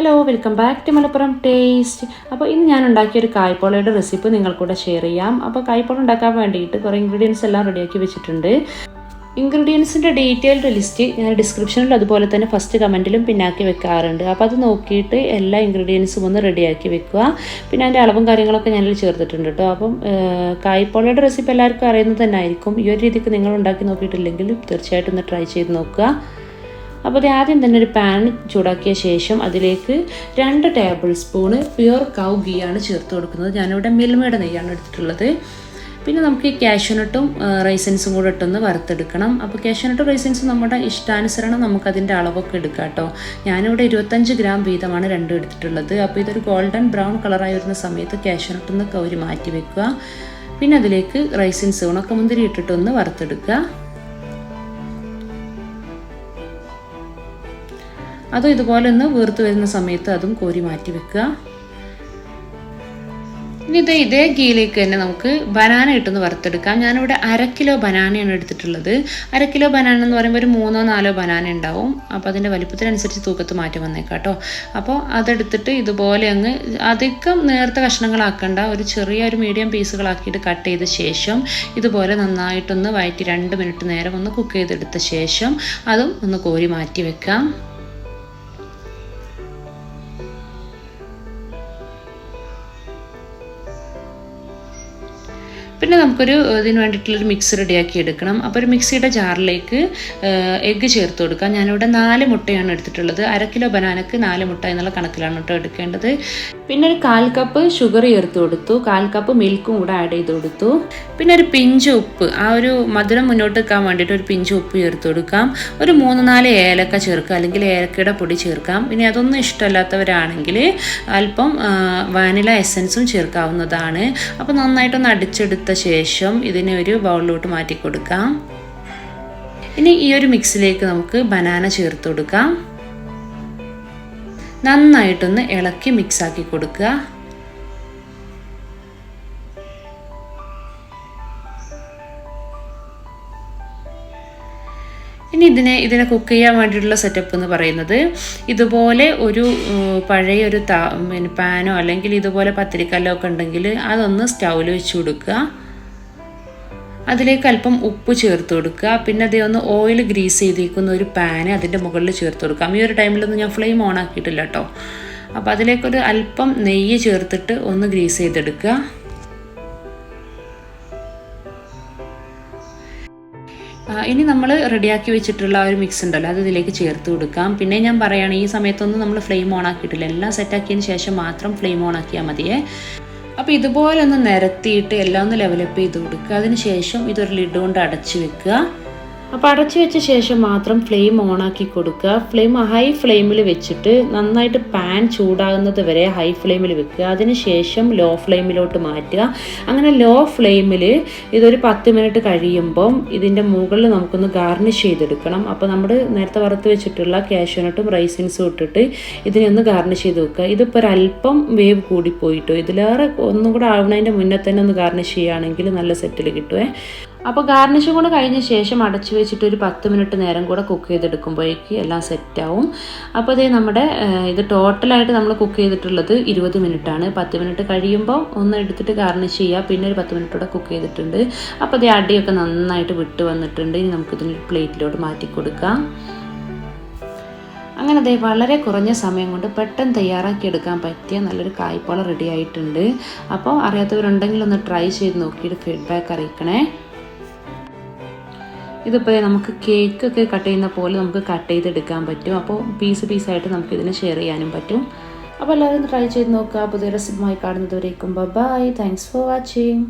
Hello, welcome back to Malappuram taste. അപ്പോൾ ഇന്ന് ഞാൻ ഉണ്ടാക്കിയൊരു കായ്പോളയുടെ റെസിപ്പി നിങ്ങൾക്കൂടെ ഷെയർ ചെയ്യാം. അപ്പോൾ കായ്പോള ഉണ്ടാക്കാൻ വേണ്ടിയിട്ട് കുറേ ഇൻഗ്രീഡിയൻസ് എല്ലാം റെഡിയാക്കി വെച്ചിട്ടുണ്ട്. ഇൻഗ്രീഡിയൻസിൻ്റെ ഡീറ്റെയിൽഡ് ലിസ്റ്റ് ഞാൻ ഡിസ്ക്രിപ്ഷനിലും അതുപോലെ തന്നെ ഫസ്റ്റ് കമൻറ്റിലും പിന്നാക്കി വെക്കാറുണ്ട്. അപ്പോൾ അത് നോക്കിയിട്ട് എല്ലാ ഇൻഗ്രീഡിയൻസും ഒന്ന് റെഡിയാക്കി വെക്കുക. പിന്നെ അതിൻ്റെ അളവും കാര്യങ്ങളൊക്കെ ഞാനിൽ ചേർത്തിട്ടുണ്ട് കേട്ടോ. അപ്പം കായ്പോളയുടെ റെസിപ്പി എല്ലാവർക്കും അറിയുന്നത് തന്നെ ആയിരിക്കും. ഈ ഒരു രീതിക്ക് നിങ്ങൾ ഉണ്ടാക്കി നോക്കിയിട്ടില്ലെങ്കിൽ തീർച്ചയായിട്ടും ഒന്ന് ട്രൈ ചെയ്ത് നോക്കുക. അപ്പോൾ ആദ്യം തന്നെ ഒരു പാൻ ചൂടാക്കിയ ശേഷം അതിലേക്ക് 2 ടേബിൾ സ്പൂണ് പ്യുവർ കൗ ഗീ ആണ് ചേർത്ത് കൊടുക്കുന്നത്. ഞാനിവിടെ മിൽമയുടെ നെയ്യാണ് എടുത്തിട്ടുള്ളത്. പിന്നെ നമുക്ക് ഈ കാഷ്യൂനട്ടും റൈസൻസും കൂടെ ഇട്ടൊന്ന് വറുത്തെടുക്കണം. അപ്പോൾ കാഷ്യൂനട്ടും റൈസൻസും നമ്മുടെ ഇഷ്ടാനുസരണം നമുക്കതിൻ്റെ അളവൊക്കെ എടുക്കാം കേട്ടോ. ഞാനിവിടെ 25 ഗ്രാം വീതമാണ് രണ്ടും എടുത്തിട്ടുള്ളത്. അപ്പോൾ ഇതൊരു ഗോൾഡൻ ബ്രൗൺ കളറായി വരുന്ന സമയത്ത് കാഷ്യൂനട്ടൊന്ന് കൗരി മാറ്റി വെക്കുക. പിന്നെ അതിലേക്ക് റൈസൻസ് ഉണക്കമുന്തിരി ഇട്ടിട്ടൊന്ന് വറുത്തെടുക്കുക. അതും ഇതുപോലെ ഒന്ന് വീർത്ത് വരുന്ന സമയത്ത് അതും കോരി മാറ്റി വെക്കുക. ഇനി ഇതേ ഗീയിലേക്ക് തന്നെ നമുക്ക് ബനാന ഇട്ടൊന്ന് വറുത്തെടുക്കാം. ഞാനിവിടെ 1/2 കിലോ ബനാനയാണ് എടുത്തിട്ടുള്ളത്. 1/2 കിലോ ബനാന എന്ന് പറയുമ്പോൾ ഒരു 3-4 ബനാന ഉണ്ടാവും. അപ്പോൾ അതിൻ്റെ വലിപ്പത്തിനനുസരിച്ച് തൂക്കത്ത് മാറ്റം വന്നേക്കാം കേട്ടോ. അപ്പോൾ അതെടുത്തിട്ട് ഇതുപോലെ അങ്ങ് അധികം നേർത്ത കഷ്ണങ്ങളാക്കേണ്ട, ഒരു ചെറിയൊരു മീഡിയം പീസുകളാക്കിയിട്ട് കട്ട് ചെയ്ത ശേഷം ഇതുപോലെ നന്നായിട്ടൊന്ന് വഴറ്റി 2 മിനിറ്റ് നേരം ഒന്ന് കുക്ക് ചെയ്തെടുത്ത ശേഷം അതും ഒന്ന് കോരി മാറ്റി വെക്കാം. പിന്നെ നമുക്കൊരു ഇതിന് വേണ്ടിയിട്ടുള്ളൊരു മിക്സ് റെഡിയാക്കി എടുക്കണം. അപ്പോൾ ഒരു മിക്സിയുടെ ജാറിലേക്ക് എഗ്ഗ് ചേർത്ത് കൊടുക്കാം. ഞാനിവിടെ 4 മുട്ടയാണ് എടുത്തിട്ടുള്ളത്. 1/2 കിലോ ബനാനക്ക് 4 മുട്ട എന്നുള്ള കണക്കിലാണ് കേട്ടോ എടുക്കേണ്ടത്. പിന്നെ ഒരു 1/4 കപ്പ് ഷുഗർ ചേർത്ത് കൊടുത്തു. 1/4 കപ്പ് മിൽക്കും കൂടെ ആഡ് ചെയ്ത് കൊടുത്തു. പിന്നെ ഒരു പിഞ്ച് ഉപ്പ്, ആ ഒരു മധുരം മുന്നോട്ട് വെക്കാൻ വേണ്ടിയിട്ട് ഒരു പിഞ്ച് ഉപ്പ് ചേർത്ത് കൊടുക്കാം. ഒരു 3-4 ഏലക്ക ചേർക്കുക, അല്ലെങ്കിൽ ഏലക്കയുടെ പൊടി ചേർക്കാം. ഇനി അതൊന്നും ഇഷ്ടമല്ലാത്തവരാണെങ്കിൽ അല്പം വാനില എസൻസും ചേർക്കാവുന്നതാണ്. അപ്പോൾ നന്നായിട്ടൊന്ന് അടിച്ചെടുത്ത ശേഷം ഇതിനെ ഒരു ബൗളിലോട്ട് മാറ്റി കൊടുക്കാം. ഇനി ഈ ഒരു മിക്സിലേക്ക് നമുക്ക് ബനാന ചേർത്ത് കൊടുക്കാം. നന്നായിട്ടൊന്ന് ഇളക്കി മിക്സാക്കി കൊടുക്കുക. ഇനി ഇതിനെ കുക്ക് ചെയ്യാൻ വേണ്ടിയിട്ടുള്ള സെറ്റപ്പ് എന്ന് പറയുന്നത്, ഇതുപോലെ ഒരു പഴയ ഒരു പാനോ അല്ലെങ്കിൽ ഇതുപോലെ പത്തിരിക്കല്ലോ ഒക്കെ ഉണ്ടെങ്കിൽ അതൊന്ന് സ്റ്റൗവിൽ വെച്ച് കൊടുക്കുക. അതിലേക്ക് അല്പം ഉപ്പ് ചേർത്ത് കൊടുക്കുക. പിന്നെ അതേ ഒന്ന് ഓയിൽ ഗ്രീസ് ചെയ്തിരിക്കുന്ന ഒരു പാന് അതിൻ്റെ മുകളിൽ ചേർത്ത് കൊടുക്കാം. ഈ ഒരു ടൈമിലൊന്നും ഞാൻ ഫ്ലെയിം ഓൺ ആക്കിയിട്ടില്ല കേട്ടോ. അപ്പോൾ അതിലേക്കൊരു അല്പം നെയ്യ് ചേർത്തിട്ട് ഒന്ന് ഗ്രീസ് ചെയ്തെടുക്കുക. ഇനി നമ്മൾ റെഡിയാക്കി വെച്ചിട്ടുള്ള ഒരു മിക്സ് ഉണ്ടല്ലോ, അത് ഇതിലേക്ക് ചേർത്ത് കൊടുക്കാം. പിന്നെ ഞാൻ പറയുകയാണ്, ഈ സമയത്തൊന്നും നമ്മൾ ഫ്ലെയിം ഓൺ ആക്കിയിട്ടില്ല. എല്ലാം സെറ്റാക്കിയതിന് ശേഷം മാത്രം ഫ്ലെയിം ഓൺ ആക്കിയാൽ മതിയേ. അപ്പോൾ ഇതുപോലെ ഒന്ന് നിരത്തിയിട്ട് എല്ലാം ഒന്ന് ലെവലപ്പ് ചെയ്ത് കൊടുക്കുക. അതിന് ശേഷം ഇതൊരു ലിഡ് കൊണ്ട് അടച്ച് വെക്കുക. അപ്പോൾ അടച്ചു വെച്ച ശേഷം മാത്രം ഫ്ലെയിം ഓണാക്കി കൊടുക്കുക. ഫ്ലെയിം ഹൈ ഫ്ലെയിമിൽ വെച്ചിട്ട് നന്നായിട്ട് പാൻ ചൂടാകുന്നത് വരെ ഹൈ ഫ്ലെയിമിൽ വെക്കുക. അതിന് ശേഷം ലോ ഫ്ലെയിമിലോട്ട് മാറ്റുക. അങ്ങനെ ലോ ഫ്ലെയിമിൽ ഇതൊരു 10 മിനിറ്റ് കഴിയുമ്പം ഇതിൻ്റെ മുകളിൽ നമുക്കൊന്ന് ഗാർണിഷ് ചെയ്തെടുക്കണം. അപ്പോൾ നമ്മൾ നേരത്തെ വറുത്ത് വെച്ചിട്ടുള്ള കാഷ്യൂനട്ടും റൈസിൻസും ഇട്ടിട്ട് ഇതിനെ ഒന്ന് ഗാർണിഷ് ചെയ്ത് വെക്കുക. ഇതിപ്പോൾ ഒരല്പം വേവ് കൂടിപ്പോയിട്ടോ. ഇതിലേറെ ഒന്നും കൂടെ ആവുന്നതിൻ്റെ മുന്നേ തന്നെ ഒന്ന് ഗാർണിഷ് ചെയ്യുകയാണെങ്കിൽ നല്ല സെറ്റിൽ കിട്ടുമേ. അപ്പോൾ ഗാർണിഷും കൂടെ കഴിഞ്ഞ ശേഷം അടച്ചു വെച്ചിട്ട് ഒരു 10 മിനിറ്റ് നേരം കൂടെ കുക്ക് ചെയ്തെടുക്കുമ്പോഴേക്ക് എല്ലാം സെറ്റാവും. അപ്പോൾ അതേ നമ്മുടെ ഇത് ടോട്ടലായിട്ട് നമ്മൾ കുക്ക് ചെയ്തിട്ടുള്ളത് 20 മിനിറ്റാണ്. 10 മിനിറ്റ് കഴിയുമ്പോൾ ഒന്ന് എടുത്തിട്ട് ഗാർണിഷ് ചെയ്യുക. പിന്നെ ഒരു 10 മിനിറ്റ് കൂടെ കുക്ക് ചെയ്തിട്ടുണ്ട്. അപ്പോൾ അതേ അടിയൊക്കെ നന്നായിട്ട് വിട്ട് വന്നിട്ടുണ്ട്. ഇനി നമുക്കിതിന് പ്ലേറ്റിലോട്ട് മാറ്റി കൊടുക്കാം. അങ്ങനെ അതേ വളരെ കുറഞ്ഞ സമയം കൊണ്ട് പെട്ടെന്ന് തയ്യാറാക്കി എടുക്കാൻ പറ്റിയ നല്ലൊരു കായ്പോള റെഡി ആയിട്ടുണ്ട്. അപ്പോൾ അറിയാത്തവരുണ്ടെങ്കിൽ ഒന്ന് ട്രൈ ചെയ്ത് നോക്കിയിട്ട് ഫീഡ്ബാക്ക് അറിയിക്കണേ. ഇതിപ്പോൾ നമുക്ക് കേക്കൊക്കെ കട്ട് ചെയ്യുന്ന പോലെ നമുക്ക് കട്ട് ചെയ്തെടുക്കാൻ പറ്റും. അപ്പോൾ പീസായിട്ട് നമുക്കിതിനെ ഷെയർ ചെയ്യാനും പറ്റും. അപ്പോൾ എല്ലാവരും ട്രൈ ചെയ്ത് നോക്കുക. പുതിയ റെസിപ്പിയുമായി കാണുന്നതുവരേക്കും ബൈ. Thanks for watching.